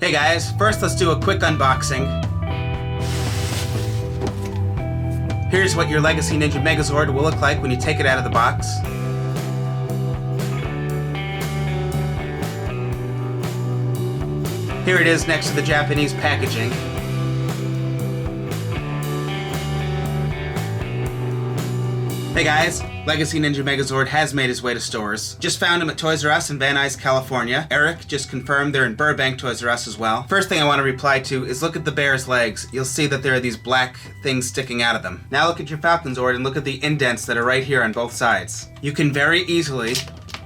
Hey guys, first let's do a quick unboxing. Here's what your Legacy Ninja Megazord will look like when you take it out of the box. Here it is next to the Japanese packaging. Hey guys, Legacy Ninja Megazord has made his way to stores. Just found him at Toys R Us in Van Nuys, California. Eric just confirmed they're in Burbank, Toys R Us as well. First thing I want to reply to is look at the bear's legs. You'll see that there are these black things sticking out of them. Now look at your Falconzord and look at the indents that are right here on both sides. You can very easily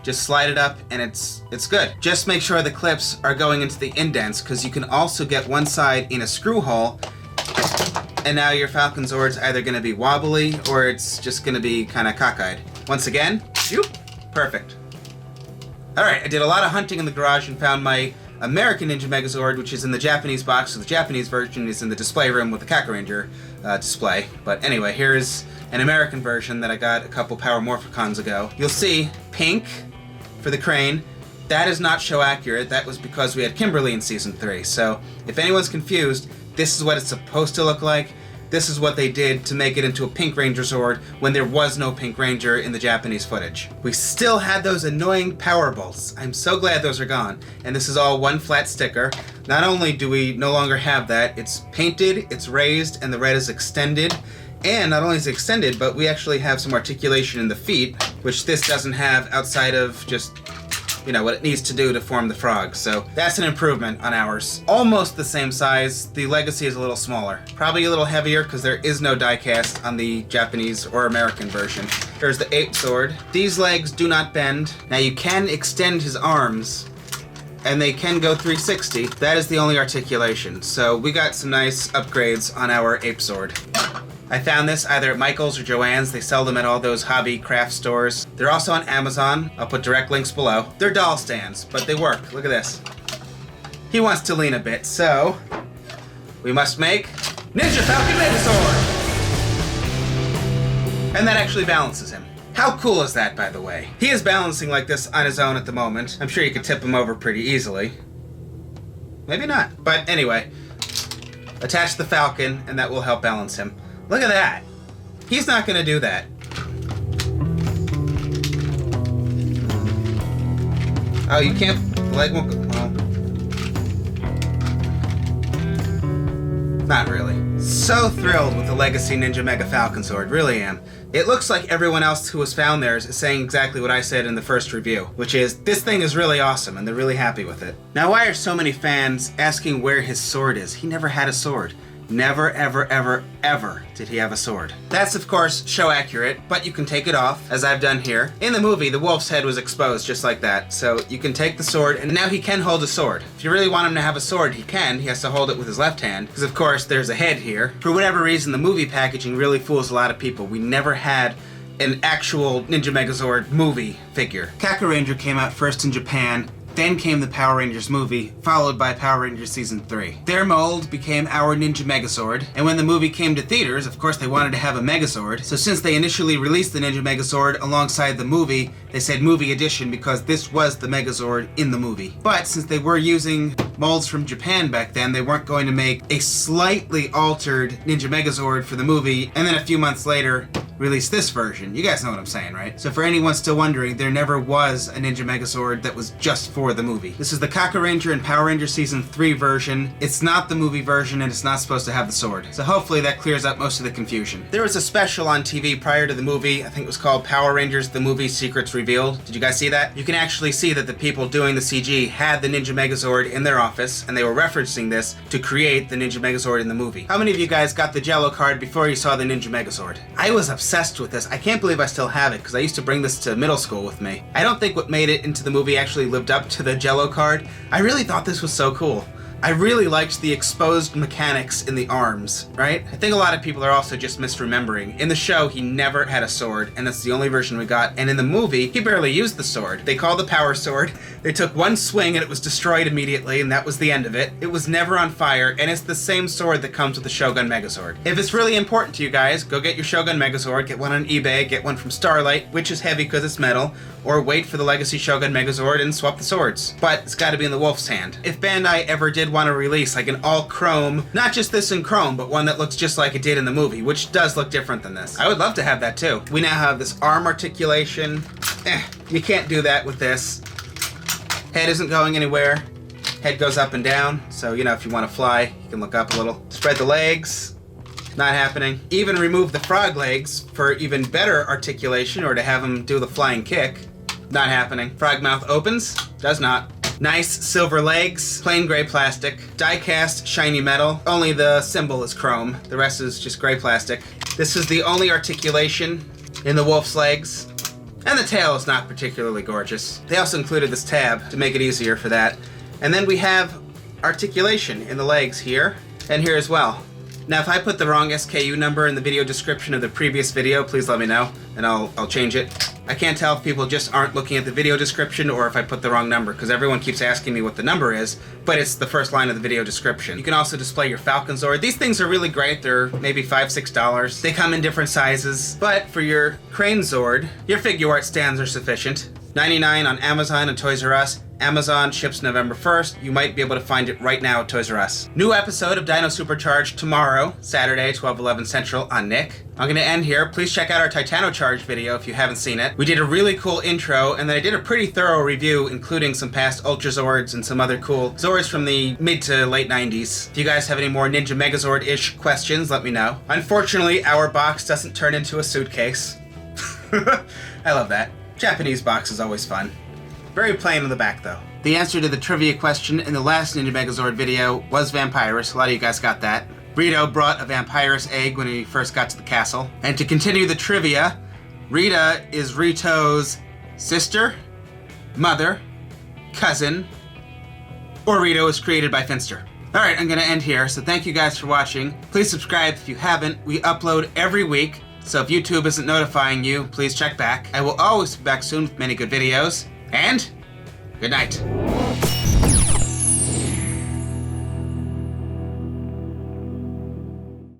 just slide it up and it's good. Just make sure the clips are going into the indents because you can also get one side in a screw hole. And now your Falconzord's either going to be wobbly or it's just going to be kind of cockeyed. Once again, shoop, perfect. Alright, I did a lot of hunting in the garage and found my American Ninja Megazord, which is in the Japanese box, so the Japanese version is in the display room with the Kakuranger display. But anyway, here's an American version that I got a couple Power Morphicons ago. You'll see pink for the crane. That is not show accurate. That was because we had Kimberly in Season 3. So if anyone's confused, this is what it's supposed to look like. This is what they did to make it into a Pink Ranger Zord when there was no Pink Ranger in the Japanese footage. We still had those annoying power bolts. I'm so glad those are gone. And this is all one flat sticker. Not only do we no longer have that, it's painted, it's raised, and the red is extended. And not only is it extended, but we actually have some articulation in the feet, which this doesn't have outside of just, you know, what it needs to do to form the frog. So that's an improvement on ours. Almost the same size. The Legacy is a little smaller. Probably a little heavier because there is no die cast on the Japanese or American version. There's the Ape Zord. These legs do not bend. Now you can extend his arms and they can go 360. That is the only articulation. So we got some nice upgrades on our Ape Zord. I found this either at Michael's or Joann's. They sell them at all those hobby craft stores. They're also on Amazon. I'll put direct links below. They're doll stands, but they work. Look at this. He wants to lean a bit, so we must make Ninja Falcon Megazord! And that actually balances him. How cool is that, by the way? He is balancing like this on his own at the moment. I'm sure you could tip him over pretty easily. Maybe not. But anyway, attach the Falcon, and that will help balance him. Look at that. He's not going to do that. Oh, you can't... The leg won't go... Well, not really. So thrilled with the Legacy Ninja Mega Falconzord. Really am. It looks like everyone else who has found theirs is saying exactly what I said in the first review, which is, this thing is really awesome, and they're really happy with it. Now, why are so many fans asking where his sword is? He never had a sword. Never, ever, ever, ever did he have a sword. That's, of course, show accurate, but you can take it off, as I've done here. In the movie, the wolf's head was exposed just like that, so you can take the sword, and now he can hold a sword. If you really want him to have a sword, he can. He has to hold it with his left hand, because, of course, there's a head here. For whatever reason, the movie packaging really fools a lot of people. We never had an actual Ninja Megazord movie figure. Kakuranger came out first in Japan. Then came the Power Rangers movie, followed by Power Rangers Season 3. Their mold became our Ninja Megazord, and when the movie came to theaters, of course they wanted to have a Megazord, so since they initially released the Ninja Megazord alongside the movie, they said movie edition because this was the Megazord in the movie. But since they were using molds from Japan back then, they weren't going to make a slightly altered Ninja Megazord for the movie, and then a few months later, release this version. You guys know what I'm saying, right? So for anyone still wondering, there never was a Ninja Megazord that was just for the movie. This is the Kakuranger and Power Ranger Season 3 version. It's not the movie version, and it's not supposed to have the sword. So hopefully that clears up most of the confusion. There was a special on TV prior to the movie. I think it was called Power Rangers The Movie Secrets Revealed. Did you guys see that? You can actually see that the people doing the CG had the Ninja Megazord in their office, and they were referencing this to create the Ninja Megazord in the movie. How many of you guys got the JELLO card before you saw the Ninja Megazord? I was obsessed with this. I can't believe I still have it because I used to bring this to middle school with me. I don't think what made it into the movie actually lived up to the JELLO card. I really thought this was so cool. I really liked the exposed mechanics in the arms, right? I think a lot of people are also just misremembering. In the show, he never had a sword, and that's the only version we got. And in the movie, he barely used the sword. They called the Power Sword. They took one swing and it was destroyed immediately, and that was the end of it. It was never on fire, and it's the same sword that comes with the Shogun Megazord. If it's really important to you guys, go get your Shogun Megazord, get one on eBay, get one from Starlight, which is heavy because it's metal, or wait for the Legacy Shogun Megazord and swap the swords. But it's gotta be in the wolf's hand. If Bandai ever did want to release like an all chrome, not just this in chrome, but one that looks just like it did in the movie, which does look different than this. I would love to have that too. We now have this arm articulation. You can't do that with this. Head isn't going anywhere. Head goes up and down, so you know, if you want to fly, you can look up a little. Spread the legs. Not happening. Even remove the frog legs for even better articulation, or to have him do the flying kick. Not happening. Frog mouth opens. Does not. Nice silver legs. Plain gray plastic. Die cast shiny metal. Only the symbol is chrome. The rest is just gray plastic. This is the only articulation in the wolf's legs. And the tail is not particularly gorgeous. They also included this tab to make it easier for that. And then we have articulation in the legs here and here as well. Now, if I put the wrong SKU number in the video description of the previous video, please let me know, and I'll change it. I can't tell if people just aren't looking at the video description or if I put the wrong number, because everyone keeps asking me what the number is, but it's the first line of the video description. You can also display your Falconzord. These things are really great. They're maybe $5, $6. They come in different sizes, but for your Crane Zord, your figure art stands are sufficient. $99 on Amazon and Toys R Us. Amazon ships November 1st. You might be able to find it right now at Toys R Us. New episode of Dino Supercharged tomorrow, Saturday, 12/11 Central on Nick. I'm gonna end here. Please check out our Titano Charge video if you haven't seen it. We did a really cool intro, and then I did a pretty thorough review, including some past Ultrazords and some other cool Zords from the mid to late 90s. If you guys have any more Ninja Megazord-ish questions, let me know. Unfortunately, our box doesn't turn into a suitcase. I love that. Japanese box is always fun. Very plain on the back, though. The answer to the trivia question in the last Ninja Megazord video was Vampirus. A lot of you guys got that. Rito brought a Vampirus egg when he first got to the castle. And to continue the trivia, Rita is Rito's sister, mother, cousin, or Rito was created by Finster. Alright, I'm gonna end here, so thank you guys for watching. Please subscribe if you haven't. We upload every week, so if YouTube isn't notifying you, please check back. I will always be back soon with many good videos. And good night.